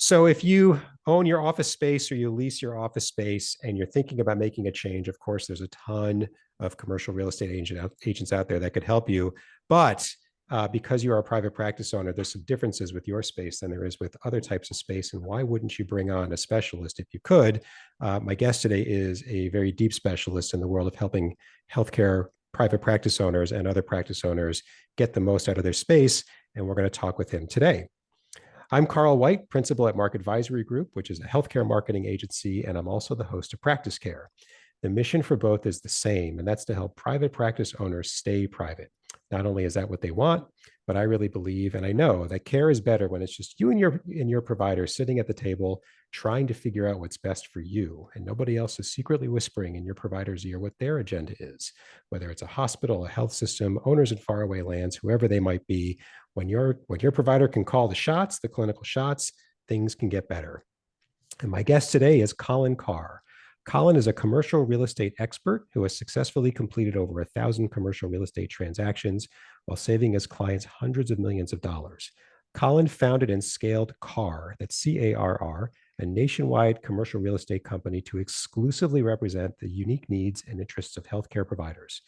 So if you own your office space or you lease your office space and you're thinking about making a change, of course, there's a ton of commercial real estate agents out there that could help you. But because you are a private practice owner, there's some differences with your space than there is with other types of space. And why wouldn't you bring on a specialist if you could? My guest today is a very deep specialist in the world of helping healthcare private practice owners and other practice owners get the most out of their space. And we're going to talk with him today. I'm Carl White, principal at Mark Advisory Group, which is a healthcare marketing agency, and I'm also the host of Practice Care. The mission for both is the same, and that's to help private practice owners stay private. Not only is that what they want, but I really believe and I know that care is better when it's just you and your provider sitting at the table trying to figure out what's best for you, and nobody else is secretly whispering in your provider's ear what their agenda is, whether it's a hospital, a health system, owners in faraway lands, whoever they might be. When your provider can call the shots, the clinical shots, things can get better. And my guest today is Colin Carr. Colin is a commercial real estate expert who has successfully completed over 1,000 commercial real estate transactions while saving his clients hundreds of millions of dollars. Colin founded and scaled Carr, that's CARR, a nationwide commercial real estate company to exclusively represent the unique needs and interests of healthcare providers.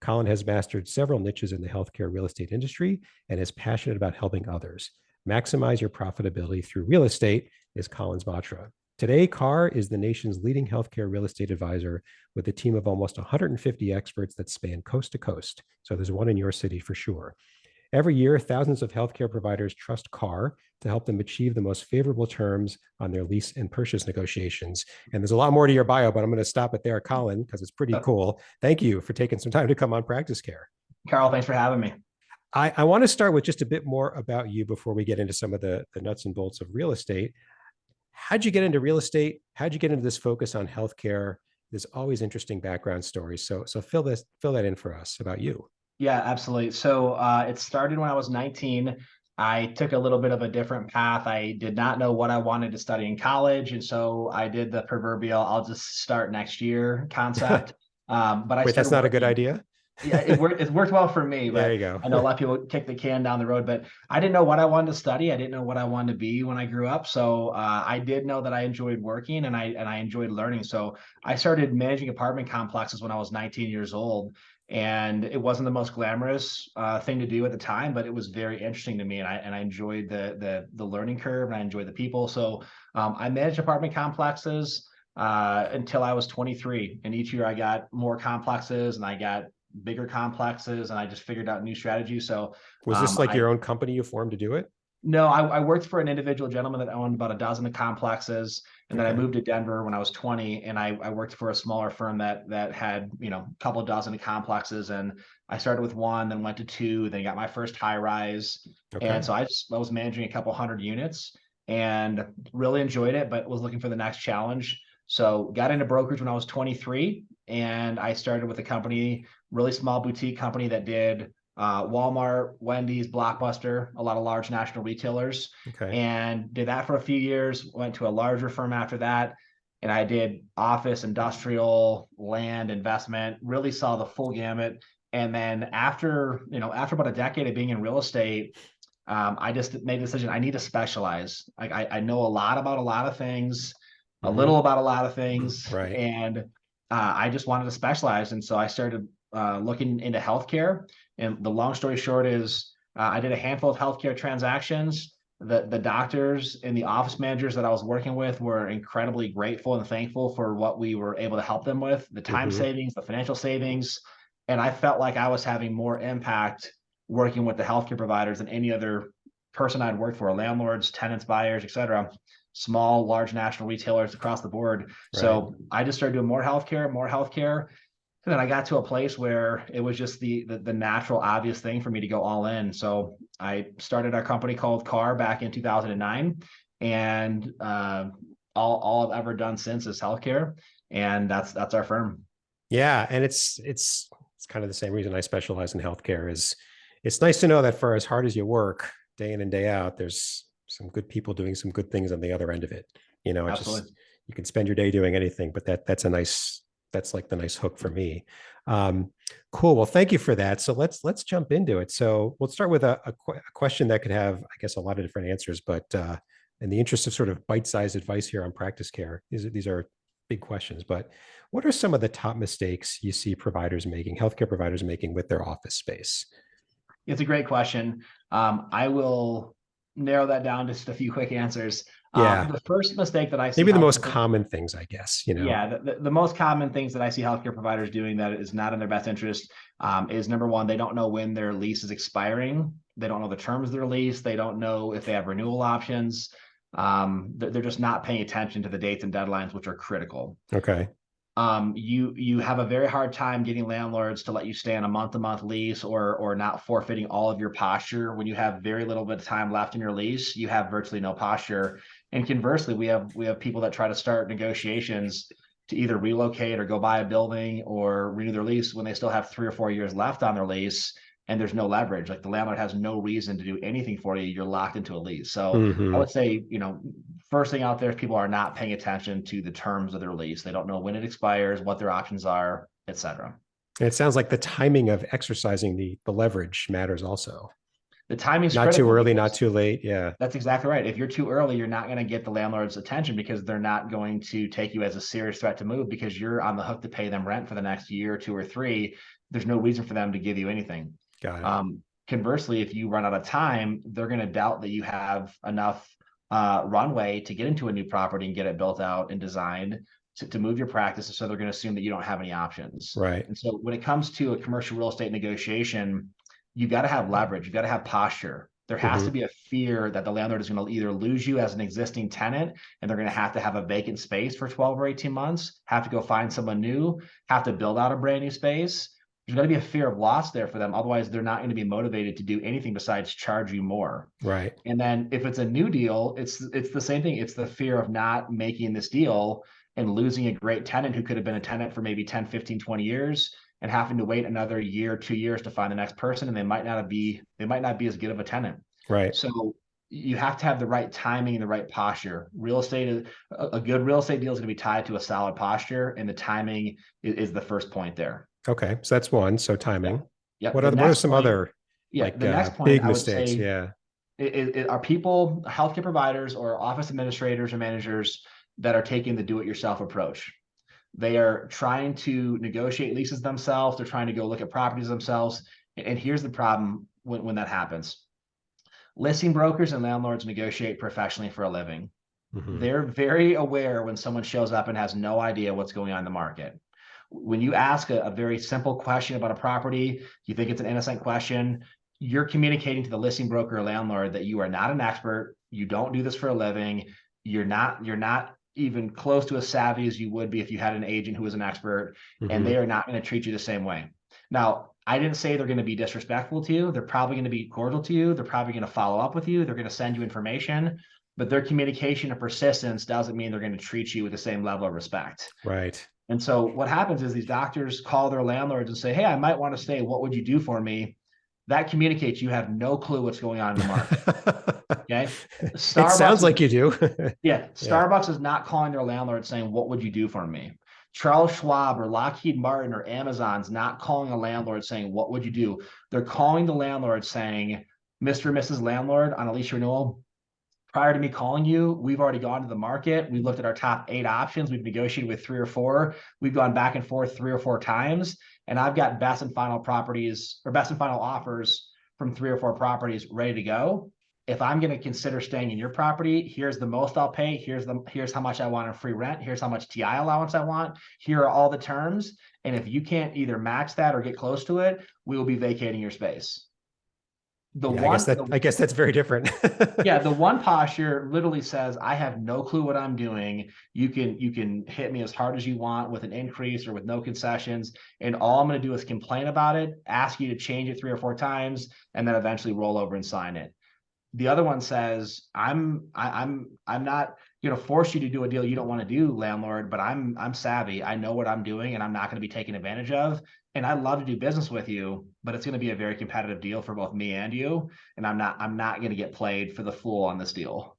Colin has mastered several niches in the healthcare real estate industry and is passionate about helping others. Maximize your profitability through real estate is Colin's mantra. Today, Carr is the nation's leading healthcare real estate advisor with a team of almost 150 experts that span coast to coast. So there's one in your city for sure. Every year, thousands of healthcare providers trust Carr to help them achieve the most favorable terms on their lease and purchase negotiations. And there's a lot more to your bio, but I'm going to stop it there, Colin, because it's pretty cool. Thank you for taking some time to come on Practice Care. Carl, thanks for having me. I want to start with just a bit more about you before we get into some of the nuts and bolts of real estate. How'd you get into real estate? How'd you get into this focus on healthcare? There's always interesting background stories. So fill that in for us about you. Yeah, absolutely. So it started when I was 19. I took a little bit of a different path. I did not know what I wanted to study in college. And so I did the proverbial, I'll just start next year concept. But I Wait, that's not a good working. idea? Yeah, it worked well for me, There but you go. I know a lot of people kick the can down the road, but I didn't know what I wanted to study. I didn't know what I wanted to be when I grew up. So I did know that I enjoyed working and I enjoyed learning. So I started managing apartment complexes when I was 19 years old. And it wasn't the most glamorous thing to do at the time, but it was very interesting to me. And I enjoyed the learning curve and I enjoyed the people. So I managed apartment complexes until I was 23. And each year I got more complexes and I got bigger complexes and I just figured out new strategies. So was this like your own company you formed to do it? No, I worked for an individual gentleman that owned about a dozen complexes. And then I moved to Denver when I was 20 and I worked for a smaller firm that had, a couple dozen complexes. And I started with one, then went to two, then got my first high rise. And so I was managing a couple hundred units and really enjoyed it, but was looking for the next challenge. So got into brokerage when I was 23 and I started with a company, really small boutique company that did Walmart, Wendy's, Blockbuster, a lot of large national retailers, and did that for a few years, went to a larger firm after that. And I did office, industrial, land, investment, really saw the full gamut. And then after about a decade of being in real estate, I just made a decision. I need to specialize. I know a lot about a lot of things, a little about a lot of things, and I just wanted to specialize. And so I started looking into healthcare. And the long story short is I did a handful of healthcare transactions. The doctors and the office managers that I was working with were incredibly grateful and thankful for what we were able to help them with, the time savings, the financial savings. And I felt like I was having more impact working with the healthcare providers than any other person I'd worked for, landlords, tenants, buyers, et cetera, small, large national retailers across the board. So I just started doing more healthcare. And then I got to a place where it was just the natural, obvious thing for me to go all in. So I started our company called Carr back in 2009. And all I've ever done since is healthcare. And that's our firm. Yeah. And it's kind of the same reason I specialize in healthcare is it's nice to know that for as hard as you work day in and day out, there's some good people doing some good things on the other end of it. Absolutely. You can spend your day doing anything, but that's like the nice hook for me. Cool. Well, thank you for that. So let's jump into it. So we'll start with a question that could have, I guess, a lot of different answers, but in the interest of sort of bite-sized advice here on practice care, these are big questions, but what are some of the top mistakes you see providers making, healthcare providers making with their office space? It's a great question. I will narrow that down to just a few quick answers. Yeah, The first mistake that I see maybe the most healthcare, common things, I guess, you know. yeah, the most common things that I see healthcare providers doing that is not in their best interest is number one, they don't know when their lease is expiring. They don't know the terms of their lease. They don't know if they have renewal options. They're just not paying attention to the dates and deadlines, which are critical. Okay. You have a very hard time getting landlords to let you stay on a month-to-month lease or not forfeiting all of your posture. When you have very little bit of time left in your lease, you have virtually no posture. And conversely, we have people that try to start negotiations to either relocate or go buy a building or renew their lease when they still have 3 or 4 years left on their lease and there's no leverage. Like the landlord has no reason to do anything for you. You're locked into a lease. So I Mm-hmm. would say, first thing out there is people are not paying attention to the terms of their lease. They don't know when it expires, what their options are, etc. It sounds like the timing of exercising the leverage matters also. The timing's Not too critical early, not because too late. Yeah. that's exactly right. If you're too early, you're not going to get the landlord's attention because they're not going to take you as a serious threat to move because you're on the hook to pay them rent for the next year, 2 or 3. There's no reason for them to give you anything. Got it. Conversely, if you run out of time, they're going to doubt that you have enough runway to get into a new property and get it built out and designed to move your practice. So they're going to assume that you don't have any options. Right. And so when it comes to a commercial real estate negotiation, you got to have leverage. You got to have posture. There has to Mm-hmm. be a fear that the landlord is going to either lose you as an existing tenant and they're going to have a vacant space for 12 or 18 months, have to go find someone new, have to build out a brand new space. There's going to be a fear of loss there for them. Otherwise, they're not going to be motivated to do anything besides charge you more. Right. And then if it's a new deal, it's the same thing. It's the fear of not making this deal and losing a great tenant who could have been a tenant for maybe 10, 15, 20 years and having to wait another year, 2 years to find the next person. And they might not be as good of a tenant. Right. So you have to have the right timing and the right posture. Real estate is a good real estate deal is going to be tied to a solid posture, and the timing is the first point there. Okay. So that's one. So Yeah. timing. Yep. What are some other Yeah. like The next point big I would mistakes? say Yeah. are people, healthcare providers or office administrators or managers that are taking the do-it-yourself approach. They are trying to negotiate leases themselves. They're trying to go look at properties themselves. And here's the problem when that happens. Listing brokers and landlords negotiate professionally for a living. Mm-hmm. They're very aware when someone shows up and has no idea what's going on in the market. When you ask a very simple question about a property, you think it's an innocent question, you're communicating to the listing broker or landlord that you are not an expert, you don't do this for a living, you're not even close to as savvy as you would be if you had an agent who was an expert, and Mm-hmm. they are not going to treat you the same way. Now, I didn't say they're going to be disrespectful to you. They're probably going to be cordial to you. They're probably going to follow up with you. They're going to send you information, but their communication and persistence doesn't mean they're going to treat you with the same level of respect. Right. And so what happens is these doctors call their landlords and say, hey, I might want to stay. What would you do for me? That communicates you have no clue what's going on in the market. Okay. It sounds like you do. Yeah. Yeah. Starbucks is not calling their landlord saying, what would you do for me? Charles Schwab or Lockheed Martin or Amazon's not calling a landlord saying, what would you do? They're calling the landlord saying, Mr. and Mrs. Landlord, on a lease renewal, prior to me calling you, we've already gone to the market. We've looked at our top 8 options. We've negotiated with 3 or 4. We've gone back and forth 3 or 4 times. And I've got best and final properties or best and final offers from 3 or 4 properties ready to go. If I'm going to consider staying in your property, here's the most I'll pay. Here's how much I want in free rent. Here's how much TI allowance I want. Here are all the terms. And if you can't either match that or get close to it, we will be vacating your space. Yeah, I guess that's very different. Yeah, the one posture literally says, I have no clue what I'm doing. You can hit me as hard as you want with an increase or with no concessions. And all I'm going to do is complain about it, ask you to change it 3 or 4 times, and then eventually roll over and sign it. The other one says, I'm not going to force you to do a deal you don't want to do, landlord, but I'm savvy. I know what I'm doing and I'm not going to be taken advantage of. And I'd love to do business with you, but it's going to be a very competitive deal for both me and you. And I'm not going to get played for the fool on this deal.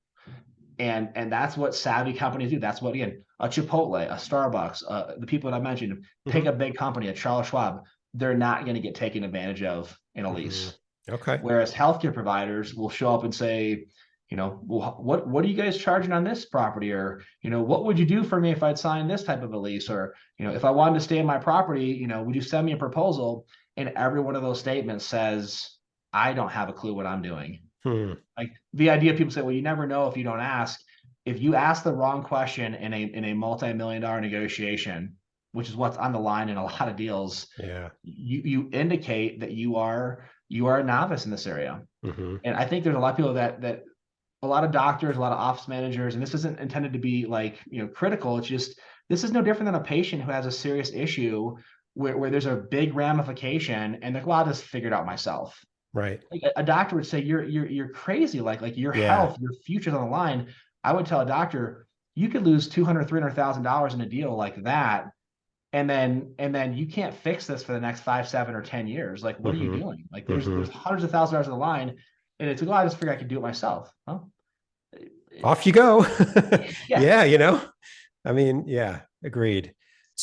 And that's what savvy companies do. That's what, again, a Chipotle, a Starbucks, the people that I mentioned, pick a big company, a Charles Schwab, they're not going to get taken advantage of in a lease. Okay. Whereas healthcare providers will show up and say, well, what are you guys charging on this property? Or, what would you do for me if I'd sign this type of a lease? Or, if I wanted to stay in my property, would you send me a proposal? And every one of those statements says, I don't have a clue what I'm doing. Hmm. Like the idea, people say, well, you never know if you don't ask. If you ask the wrong question in a multi-million-dollar negotiation, which is what's on the line in a lot of deals, Yeah. you indicate that you are a novice in this area. Hmm. And I think there's a lot of people that a lot of doctors, a lot of office managers, and this isn't intended to be like, critical. It's just, this is no different than a patient who has a serious issue where there's a big ramification and they're like, well, I'll just figure it out myself. Right. Like a doctor would say, you're crazy. Like your Yeah. health, your future's on the line. I would tell a doctor, you could lose $200,000-$300,000 in a deal like that. And then you can't fix this for the next 5, 7, or 10 years. Like, what are you Hmm. doing? Like Hmm. there's hundreds of thousands of dollars on the line. And it's like, well, I just figured I could do it myself. Well, Off you go. yeah. Yeah, I mean, yeah, agreed.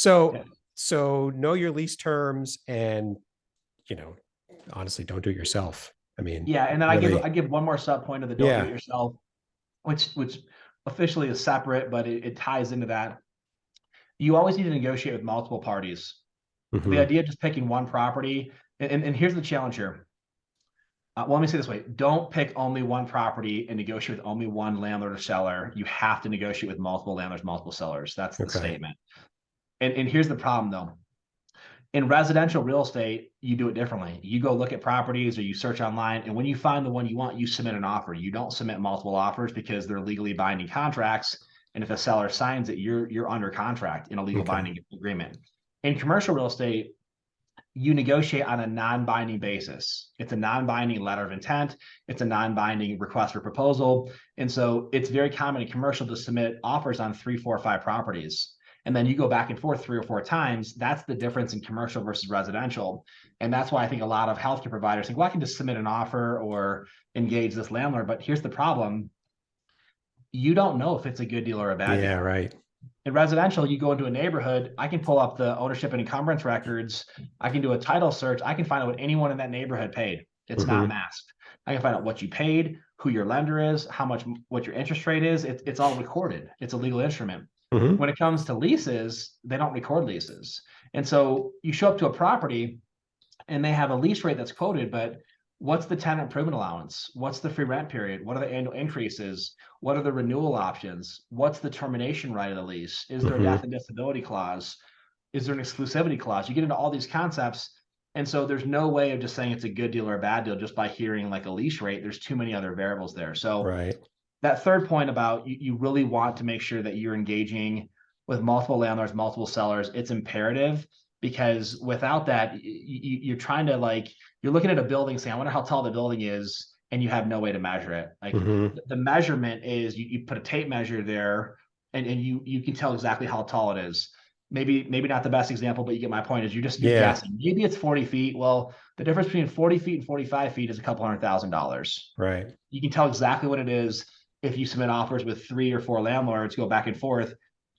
Yeah. So know your lease terms and, you know, honestly, don't do it yourself. I mean, Yeah. And then I give really, I give one more sub point of the don't do it yeah. yourself, which officially is separate, but it ties into that. You always need to negotiate with multiple parties. The Hmm. idea of just picking one property, and here's the challenge here. Well, let me say it this way: don't pick only one property and negotiate with only one landlord or seller. You have to negotiate with multiple landlords, multiple sellers. That's the Okay. statement. And here's the problem, though. In residential real estate, you do it differently. You go look at properties or you search online, and when you find the one you want, you submit an offer. You don't submit multiple offers because they're legally binding contracts. And if a seller signs it, you're under contract in a legal Okay. binding agreement. In commercial real estate, you negotiate on a non-binding basis. It's a non-binding letter of intent. It's a non-binding request for proposal. And so it's very common in commercial to submit offers on 3, 4, 5 properties. And then you go back and forth 3 or 4 times. That's the difference in commercial versus residential. And that's why I think a lot of healthcare providers think, well, I can just submit an offer or engage this landlord. But here's the problem. You don't know if it's a good deal or a bad Yeah, deal. right. In residential, you go into a neighborhood, I can pull up the ownership and encumbrance records. I can do a title search. I can find out what anyone in that neighborhood paid. It's not Hmm. masked. I can find out what you paid, who your lender is, what your interest rate is. It's all recorded. It's a legal instrument. Hmm. When it comes to leases, they don't record leases. And so you show up to a property and they have a lease rate that's quoted, but what's the tenant improvement allowance? What's the free rent period? What are the annual increases? What are the renewal options? What's the termination right of the lease? Is there a Hmm. death and disability clause? Is there an exclusivity clause? You get into all these concepts. And so there's no way of just saying it's a good deal or a bad deal just by hearing like a lease rate. There's too many other variables there. So Right. that third point about you really want to make sure that you're engaging with multiple landlords, multiple sellers, it's imperative because without that, you're trying to like, you're looking at a building saying, I wonder how tall the building is, and you have no way to measure it. Like Hmm. the measurement is you put a tape measure there and you can tell exactly how tall it is. Maybe not the best example, but you get my point is you're Yeah. guessing. Maybe it's 40 feet. Well, the difference between 40 feet and 45 feet is a couple $100,000. Right. You can tell exactly what it is if you submit offers with 3 or 4 landlords, go back and forth.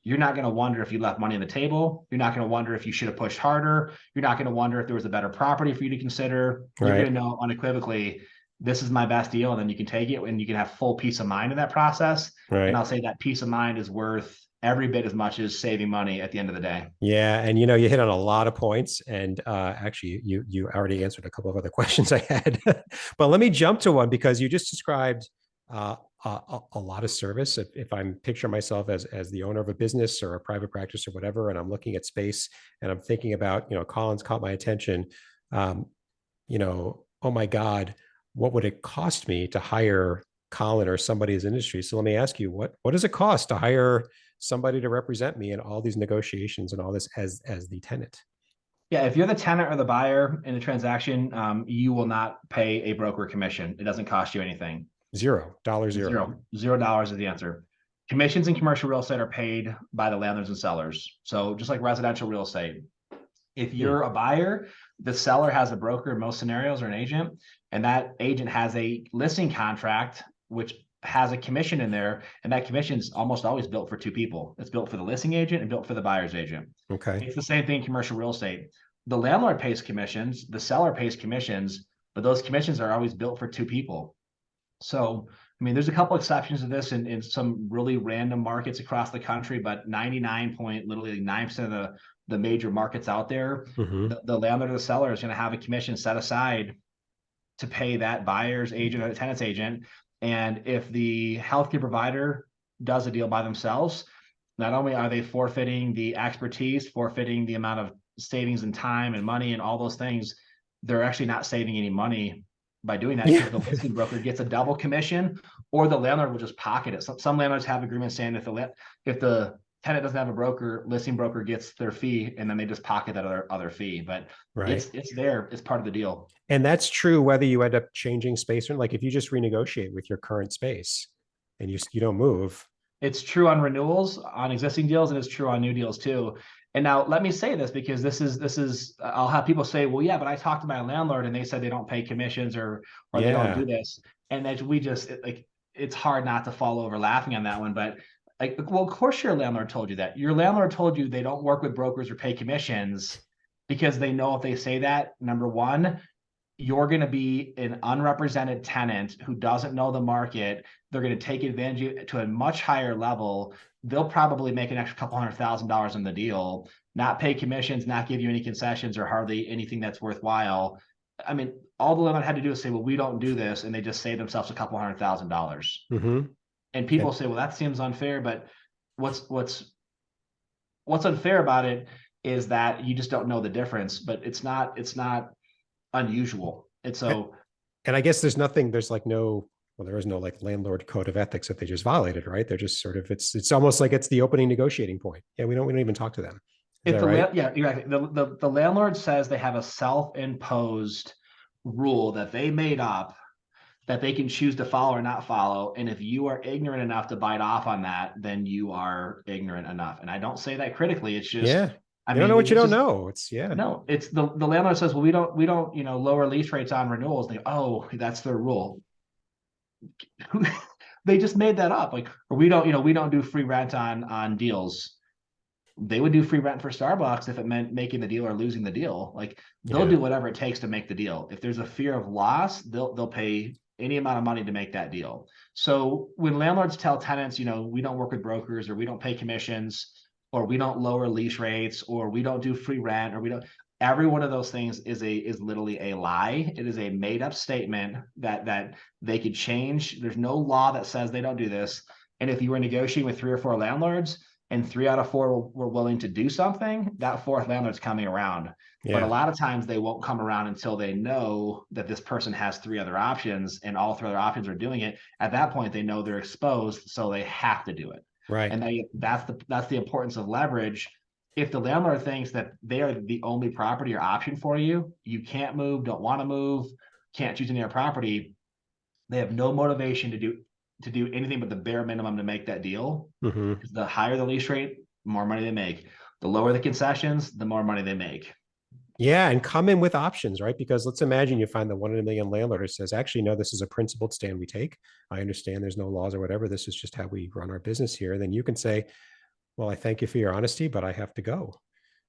You're not going to wonder if you left money on the table. You're not going to wonder if you should have pushed harder. You're not going to wonder if there was a better property for you to consider. You're going Right. to know unequivocally, this is my best deal. And then you can take it and you can have full peace of mind in that process. And Right. I'll say that peace of mind is worth every bit as much as saving money at the end of the day. Yeah, and you hit on a lot of points, and actually, you already answered a couple of other questions I had. But let me jump to one because you just described a lot of service. If I'm picturing myself as the owner of a business or a private practice or whatever, and I'm looking at space and I'm thinking about, Colin's caught my attention. Um, oh my God, what would it cost me to hire Colin or somebody's industry? So let me ask you, what does it cost to hire somebody to represent me in all these negotiations and all this as the tenant? Yeah, if you're the tenant or the buyer in the transaction, you will not pay a broker commission. It doesn't cost you anything. $0, zero. $0 is the answer. Commissions in commercial real estate are paid by the landlords and sellers. So just like residential real estate, if Hmm. you're a buyer, the seller has a broker in most scenarios or an agent, and that agent has a listing contract, which has a commission in there. And that commission is almost always built for 2 people. It's built for the listing agent and built for the buyer's agent. Okay. It's the same thing in commercial real estate. The landlord pays commissions, the seller pays commissions, but those commissions are always built for 2 people. So I mean, there's a couple exceptions to this in some really random markets across the country, but 99 point, literally like 9% of the major markets out there, Hmm. the landlord or the seller is going to have a commission set aside to pay that buyer's agent or the tenant's agent. And if the healthcare provider does a deal by themselves, not only are they forfeiting the expertise, forfeiting the amount of savings and time and money and all those things, they're actually not saving any money by doing that Yeah. because the listing broker gets a double commission, or the landlord will just pocket it. Some landlords have agreements saying if the tenant doesn't have a broker, listing broker gets their fee, and then they just pocket that other fee. But Right. it's there. It's part of the deal. And that's true whether you end up changing space or like if you just renegotiate with your current space and you don't move. It's true on renewals on existing deals, and it's true on new deals too. And now let me say this because this is I'll have people say, well, yeah, but I talked to my landlord and they said they don't pay commissions or they don't Yeah. do this. And as we just like it's hard not to fall over laughing on that one. But like, well, of course your landlord told you that. Your landlord told you they don't work with brokers or pay commissions because they know if they say that, number one, you're going to be an unrepresented tenant who doesn't know the market. They're going to take advantage of you to a much higher level. They'll probably make an extra couple $100,000 in the deal, not pay commissions, not give you any concessions or hardly anything that's worthwhile. I mean, all the landlord had to do is say, well, we don't do this. And they just save themselves a couple $100,000. Hmm. And people And say, well, that seems unfair. But what's what's what's unfair about it is that you just don't know the difference. But it's not unusual. And so and I guess there's like no, well, there is no like landlord code of ethics that they just violated, right? They're just sort of it's almost like it's the opening negotiating point. Yeah, we don't even talk to them. Is if that the right? yeah, exactly. The landlord says they have a self-imposed rule that they made up that they can choose to follow or not follow. And if you are ignorant enough to bite off on that, then you are ignorant enough. And I don't say that critically. It's just, Yeah. I You don't know mean, what you it's don't just know. It's yeah. no. It's the landlord says, well, we don't lower lease rates on renewals. And they go, oh, that's their rule. They just made that up. Like, or we don't do free rent on deals. They would do free rent for Starbucks if it meant making the deal or losing the deal. Like they'll Yeah. do whatever it takes to make the deal. If there's a fear of loss, they'll pay any amount of money to make that deal. So when landlords tell tenants, we don't work with brokers or we don't pay commissions or we don't lower lease rates or we don't do free rent or we don't every one of those things is literally a lie. It is a made up statement that they could change. There's no law that says they don't do this. And if you were negotiating with 3 or 4 landlords, and 3 out of 4 were willing to do something, that fourth landlord's coming around. But a Yeah. lot of times they won't come around until they know that this person has 3 other options and all 3 other options are doing it. At that point, they know they're exposed, so they have to do it. Right. And that's the importance of leverage. If the landlord thinks that they are the only property or option for you, you can't move, don't want to move, can't choose any other property, they have no motivation to do anything but the bare minimum to make that deal. Hmm. Because the higher the lease rate, the more money they make. The lower the concessions, the more money they make. Yeah, and come in with options, right? Because let's imagine you find the 1 in a million landlord who says, actually, no, this is a principled stand we take. I understand there's no laws or whatever. This is just how we run our business here. And then you can say, well, I thank you for your honesty, but I have to go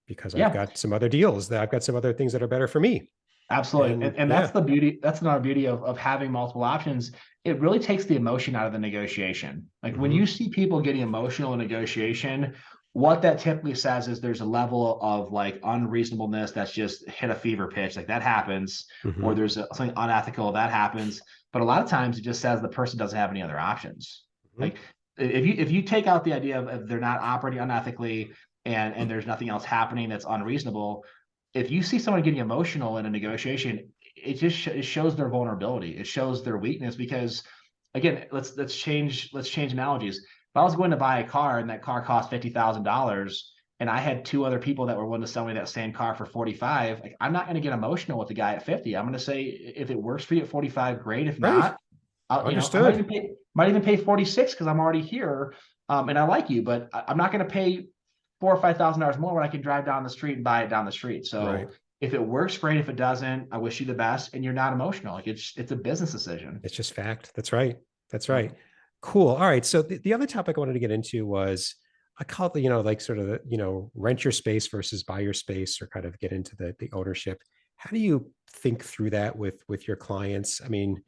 because I've Yeah, got some other deals that I've got some other things that are better for me. absolutely. And, And and that's yeah. the beauty. That's another beauty of having multiple options. It really takes the emotion out of the negotiation. Like when Hmm. you see people getting emotional in negotiation, what that typically says is there's a level of like unreasonableness that's just hit a fever pitch. Like that happens, or Hmm. there's something unethical that happens. But a lot of times it just says the person doesn't have any other options. Hmm. Like if you take out the idea of if they're not operating unethically and there's nothing else happening that's unreasonable, if you see someone getting emotional in a negotiation, it shows their vulnerability. It shows their weakness because, again, let's change analogies. If I was going to buy a car and that car cost $50,000, and I had 2 other people that were willing to sell me that same car for 45, like I'm not going to get emotional with the guy at 50. I'm going to say if it works for you at 45, great. If Right. not, I might Understood. even pay 46 because I'm already here, and I like you, but I'm not going to pay $4 or $5,000 more when I can drive down the street and buy it down the street. Right. So if it works, great. If it doesn't, I wish you the best. And you're not emotional. Like it's a business decision. It's just fact. That's right. That's Yeah. right. Cool. All right. So the other topic I wanted to get into was I call it, like sort of the, rent your space versus buy your space or kind of get into the ownership. How do you think through that with your clients? I mean,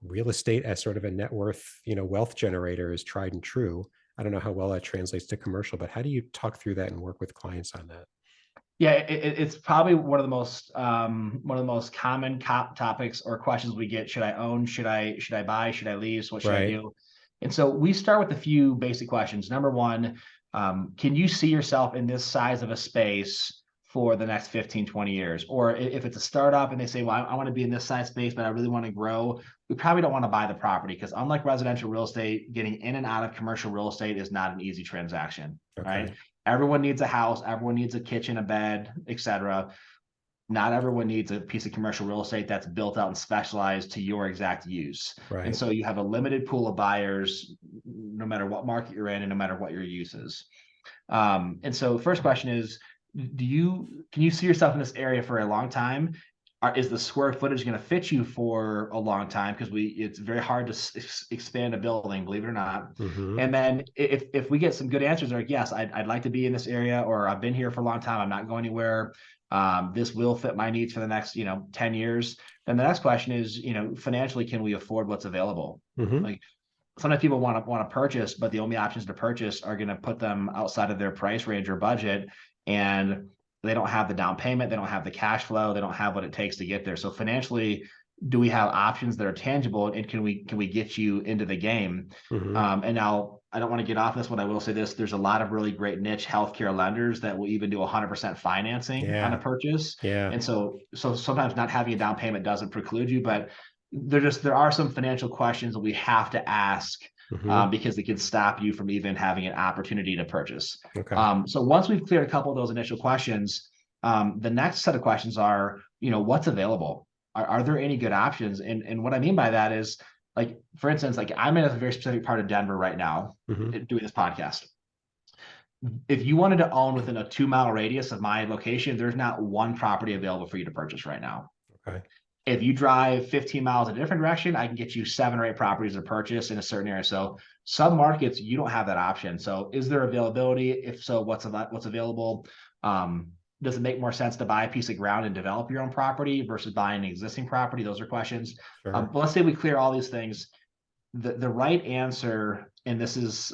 real estate as sort of a net worth, wealth generator is tried and true. I don't know how well that translates to commercial, but how do you talk through that and work with clients on that? Yeah, it's probably one of the most common topics or questions we get. Should I own? Should I buy? Should I lease? What should I Right. do? And so we start with a few basic questions. Number one, can you see yourself in this size of a space for the next 15, 20 years? Or if it's a startup and they say, well, I want to be in this size space, but I really want to grow, we probably don't want to buy the property, because unlike residential real estate, getting in and out of commercial real estate is not an easy transaction, right? Okay. Everyone needs a house, everyone needs a kitchen, a bed, etc. Not everyone needs a piece of commercial real estate that's built out and specialized to your exact use. And Right. so you have a limited pool of buyers, no matter what market you're in and no matter what your use is. And so first question is, can you see yourself in this area for a long time? Is the square footage going to fit you for a long time? Because it's very hard to expand a building, believe it or not. Mm-hmm. And then if we get some good answers, like yes, I'd like to be in this area, or I've been here for a long time, I'm not going anywhere. This will fit my needs for the next 10 years. Then the next question is, financially, can we afford what's available? Mm-hmm. Like, sometimes people want to purchase, but the only options to purchase are going to put them outside of their price range or budget, and they don't have the down payment, they don't have the cash flow, they don't have what it takes to get there. So financially, do we have options that are tangible, and can we get you into the game? Mm-hmm. And now I don't want to get off this, but I will say this: there's a lot of really great niche healthcare lenders that will even do 100% financing on a Yeah. purchase. Yeah. And so sometimes not having a down payment doesn't preclude you, but there are some financial questions that we have to ask, Mm-hmm. because it can stop you from even having an opportunity to purchase. Okay. So once we've cleared a couple of those initial questions, the next set of questions are, what's available? Are there any good options? And what I mean by that is, like, for instance, like I'm in a very specific part of Denver right now Mm-hmm. doing this podcast. If you wanted to own within a 2-mile radius of my location, there's not one property available for you to purchase right now. Okay. If you drive 15 miles in a different direction, I can get you 7 or 8 properties to purchase in a certain area. So some markets, you don't have that option. So is there availability? If so, what's available? Does it make more sense to buy a piece of ground and develop your own property versus buying an existing property? Those are questions. Sure. But let's say we clear all these things. The right answer, and this is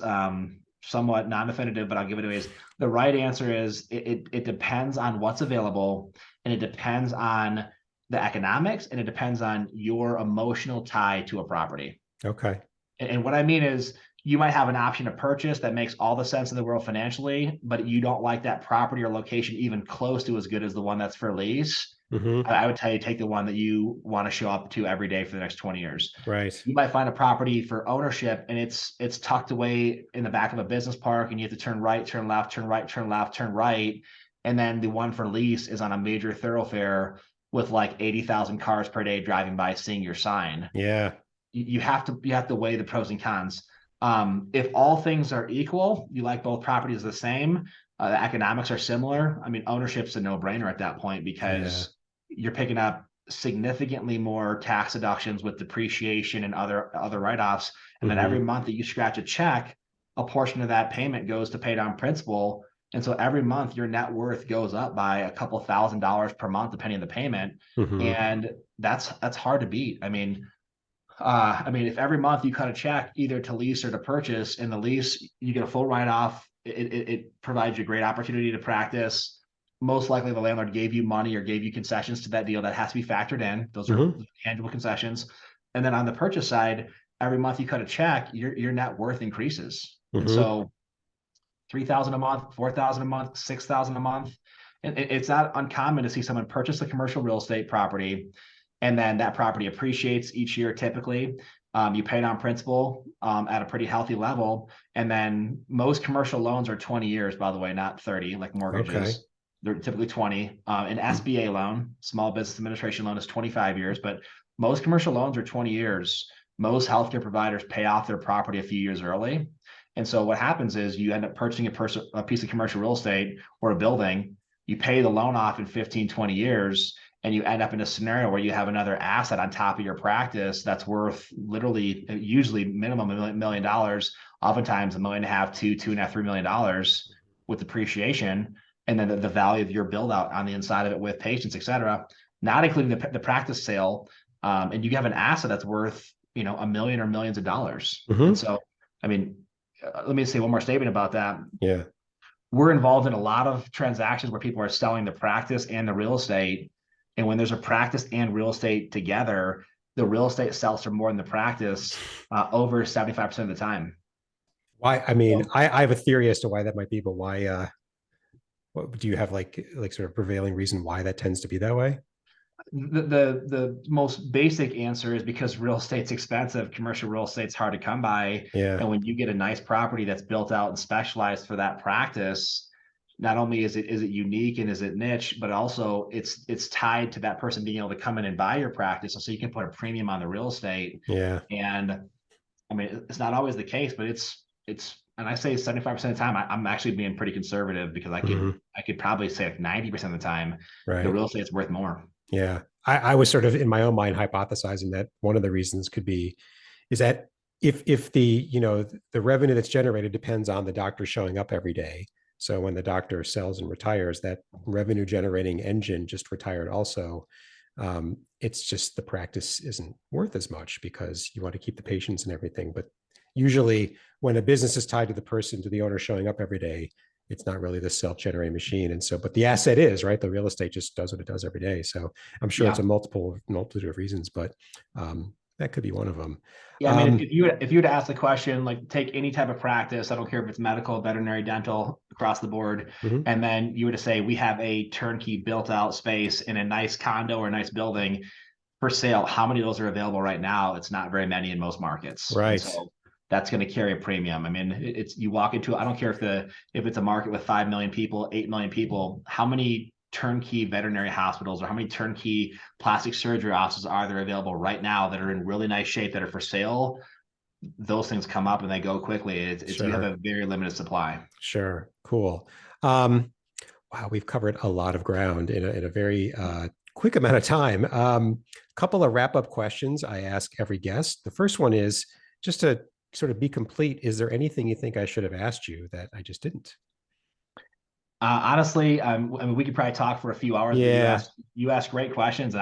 somewhat non-definitive, but I'll give it away, is the right answer is it depends on what's available, and it depends on the economics, and it depends on your emotional tie to a property. Okay. And what I mean is, you might have an option to purchase that makes all the sense in the world financially, but you don't like that property or location even close to as good as the one that's for lease. Mm-hmm. I would tell you, take the one that you want to show up to every day for the next 20 years. Right. You might find a property for ownership, and it's tucked away in the back of a business park, and you have to turn right, turn left, turn right, turn left, turn right. And then the one for lease is on a major thoroughfare with like 80,000 cars per day driving by, seeing your sign. Yeah. You have to weigh the pros and cons. If all things are equal, you like both properties the same, the economics are similar. I mean, ownership's a no-brainer at that point, Yeah. because you're picking up significantly more tax deductions with depreciation and other write-offs. And then every Mm-hmm. month that you scratch a check, a portion of that payment goes to pay down principal. And so every month your net worth goes up by a couple $1,000s per month, depending on the payment. Mm-hmm. And that's hard to beat. I mean, if every month you cut a check either to lease or to purchase, and the lease, you get a full write-off, it provides you a great opportunity to practice. Most likely the landlord gave you money or gave you concessions to that deal that has to be factored in. Those are Mm-hmm. tangible concessions. And then on the purchase side, every month you cut a check, your net worth increases. And Mm-hmm. so 3,000 a month, 4,000 a month, 6,000 a month. And it's not uncommon to see someone purchase a commercial real estate property, and then that property appreciates each year typically. You pay down principal at a pretty healthy level. And then most commercial loans are 20 years, by the way, not 30 like Okay. mortgages. They're typically 20. An SBA loan, Small Business Administration loan, is 25 years, but most commercial loans are 20 years. Most healthcare providers pay off their property a few years early. And so what happens is you end up purchasing a piece of commercial real estate or a building, you pay the loan off in 15, 20 years, and you end up in a scenario where you have another asset on top of your practice that's worth literally, usually minimum $1 million, oftentimes $1.5 million, $2.5, $3 million with depreciation, and then the value of your build out on the inside of it with patients, et cetera, not including the practice sale. And you have an asset that's worth a million or millions of dollars. And Hmm. so, I mean, let me say one more statement about that. Yeah. We're involved in a lot of transactions where people are selling the practice and the real estate. And when there's a practice and real estate together, the real estate sells for more than the practice over 75% of the time. Why? I And mean, so I have a theory as to why that might be, but why? What do you have like sort of prevailing reason why that tends to be that way? the most basic answer is because real estate's expensive. Commercial real estate's hard to come by. Yeah. And when you get a nice property that's built out and specialized for that practice, not only is it unique and is it niche, but also it's tied to that person being able to come in and buy your practice. So you can put a premium on the real estate. Yeah. And I mean, it's not always the case, but it's and I say 75% of the time, I'm actually being pretty conservative because Hmm. I could probably say like 90% of the time the Right. real estate's worth more. Yeah. I was sort of in my own mind hypothesizing that one of the reasons could be is that if the the revenue that's generated depends on the doctor showing up every day. So when the doctor sells and retires, that revenue generating engine just retired also. It's just the practice isn't worth as much because you want to keep the patients and everything. But usually when a business is tied to the person, to the owner showing up every day, it's not really the self-generating machine. And so, but the asset is, right. The real estate just does what it does every day. So I'm sure it's a Yeah. multitude of reasons, but that could be one of them. Yeah, I mean, if you would ask the question, like take any type of practice, I don't care if it's medical, veterinary, dental, across the board, Mhm. and then you were to say we have a turnkey built out space in a nice condo or a nice building for sale, how many of those are available right now? It's not very many in most markets, and Right. so that's going to carry a premium. I mean, it's you walk into, I don't care if it's a market with 5 million people, 8 million people, how many turnkey veterinary hospitals or how many turnkey plastic surgery offices are there available right now that are in really nice shape that are for sale? Those things come up and they go quickly. It's you have Sure. a very limited supply. Sure. Cool. Um, wow, we've covered a lot of ground in a very quick amount of time. Couple of wrap up questions I ask every guest. The first one is just to sort of be complete. Is there anything you think I should have asked you that I just didn't? Honestly, I mean, we could probably talk for a few hours, but Yeah. you ask great questions, and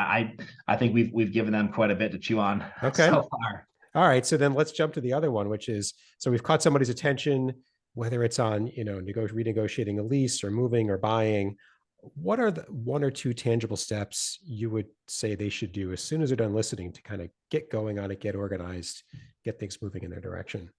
I think we've given them quite a bit to chew on Okay. so far. All right. So then let's jump to the other one, which is so we've caught somebody's attention, whether it's on, renegotiating a lease or moving or buying. What are the one or two tangible steps you would say they should do as soon as they're done listening to kind of get going on it, get organized, get things moving in their direction?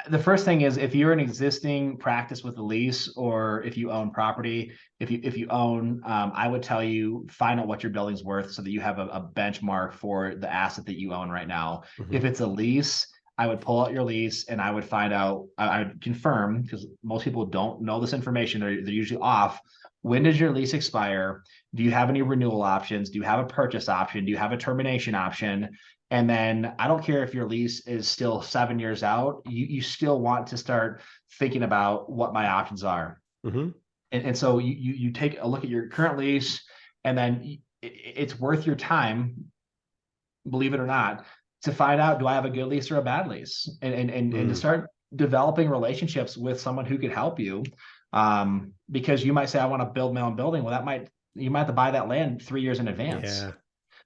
The first thing is if you're an existing practice with a lease or if you own property, if you own, I would tell you find out what your building's worth so that you have a benchmark for the asset that you own right now. Hmm. If it's a lease, I would pull out your lease and I would find out, I would confirm because most people don't know this information. They're usually off. When does your lease expire? Do you have any renewal options? Do you have a purchase option? Do you have a termination option? And then I don't care if your lease is still 7 years out, you still want to start thinking about what my options are. Hmm. And so you take a look at your current lease, and then it's worth your time, believe it or not, to find out, do I have a good lease or a bad lease? And to Mm. start developing relationships with someone who could help you. Because you might say, I want to build my own building. Well, you might have to buy that land 3 years in advance. Yeah.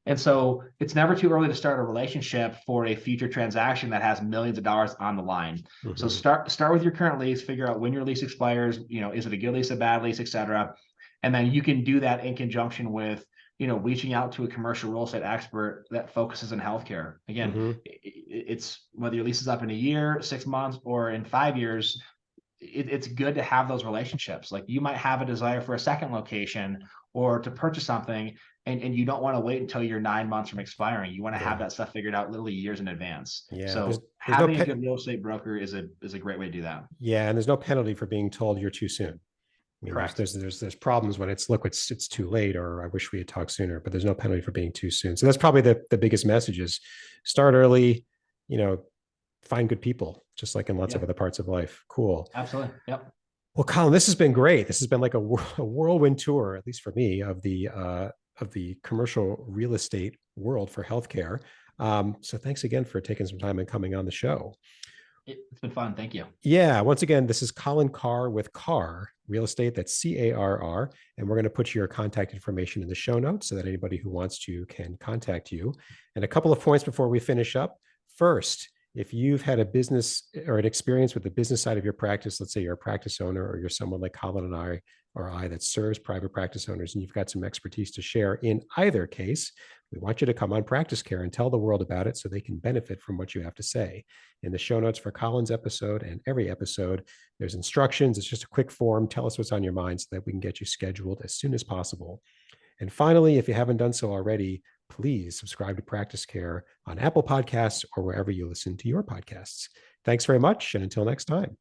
And so it's never too early to start a relationship for a future transaction that has millions of dollars on the line. So Hmm. start with your current lease, figure out when your lease expires, is it a good lease, a bad lease, et cetera. And then you can do that in conjunction with, reaching out to a commercial real estate expert that focuses on healthcare. Again, Hmm. it's whether your lease is up in a year, 6 months, or in 5 years, it's good to have those relationships. Like you might have a desire for a second location or to purchase something, and you don't want to wait until you're 9 months from expiring. You want to have Yeah. that stuff figured out literally years in advance. Yeah. So There's no having a good real estate broker is a great way to do that. yeah, and there's no penalty for being told you're too soon. I mean, Correct. there's problems when it's too late, or I wish we had talked sooner. But there's no penalty for being too soon. So that's probably the biggest message: is start early. You know, find good people, just like in lots of Yeah, other parts of life. Cool. absolutely. Yep. Well, Colin, this has been great. This has been like a whirlwind tour, at least for me, of the commercial real estate world for healthcare. So thanks again for taking some time and coming on the show. It's been fun. Thank you. Yeah, once again, this is Colin Carr with Carr Real Estate. That's CARR. And we're going to put your contact information in the show notes so that anybody who wants to can contact you. And a couple of points before we finish up. First, if you've had a business or an experience with the business side of your practice, let's say you're a practice owner or you're someone like Colin and I that serves private practice owners, and you've got some expertise to share in either case, we want you to come on Practice Care and tell the world about it so they can benefit from what you have to say. In the show notes for Colin's episode and every episode, there's instructions. It's just a quick form. Tell us what's on your mind so that we can get you scheduled as soon as possible. And finally, if you haven't done so already, please subscribe to Practice Care on Apple Podcasts or wherever you listen to your podcasts. Thanks very much. And until next time.